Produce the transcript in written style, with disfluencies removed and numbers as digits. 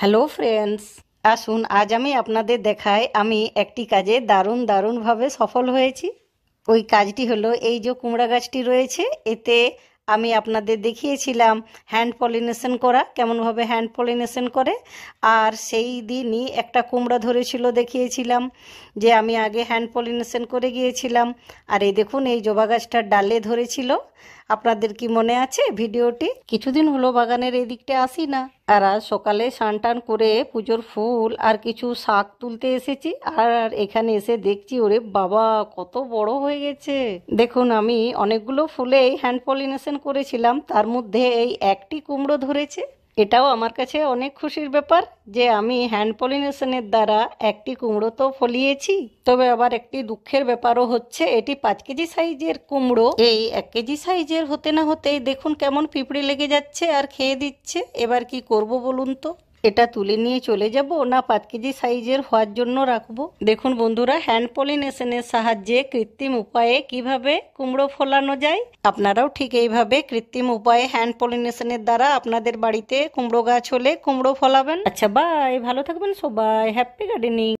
Hello friends, আসুন আজ আমি আপনাদের দেখাই আমি একটি কাজে দারুণভাবে সফল হয়েছি। ওই কাজটি হলো এই যে কুমড়া গাছটি রয়েছে, এতে আমি আপনাদের দেখিয়েছিলাম হ্যান্ড পলিনেশন করা, কেমনভাবে হ্যান্ড পলিনেশন করে। আর সেই দিনই একটা কুমড়া ধরেছিল, দেখিয়েছিলাম যে আমি আগে হ্যান্ড পলিনেশন করে গিয়েছিলাম। আর এই দেখুন, এই জবা গাছটার ডালে ধরেছিল। আপনাদের কি মনে আছে ভিডিওটি? কিছুদিন হলো বাগানের এই দিকটা আসি না, আর আজ সকালে স্নান টান করে পুজোর ফুল আর কিছু শাক তুলতে এসেছি। আর এখানে এসে দেখছি, ওরে বাবা, কত বড় হয়ে গেছে! দেখুন, আমি অনেকগুলো ফুলেই হ্যান্ড পলিনেশন করেছিলাম, তার মধ্যে এই একটি কুমড়ো ধরেছে। এটাও আমার কাছে অনেক খুশির ব্যাপার যে আমি হ্যান্ড পলিনেশনের দ্বারা একটি কুমড়ো তো ফলিয়েছি। তবে আবার একটি দুঃখের ব্যাপারও হচ্ছে, এটি 5 কেজি সাইজের কুমড়ো, এই 1 কেজি সাইজের হতে না হতেই দেখুন কেমন পিঁপড়ে লেগে যাচ্ছে আর খেয়ে দিচ্ছে। এবার কি করব বলুন তো? এটা তুলে নিয়ে চলে যাব না 5 কেজি সাইজের হওয়ার জন্য রাখবো? দেখুন বন্ধুরা, হ্যান্ড পলিনেশনের সাহায্যে কৃত্রিম উপায়ে কিভাবে কুমড়ো ফলানো যায়। আপনারাও ঠিক এইভাবে কৃত্রিম উপায়ে হ্যান্ড পলিনেশনের দ্বারা আপনাদের বাড়িতে কুমড়ো গাছ হলে কুমড়ো ফলাবেন। আচ্ছা, বাই, ভালো থাকবেন সবাই, হ্যাপি গার্ডেনিং।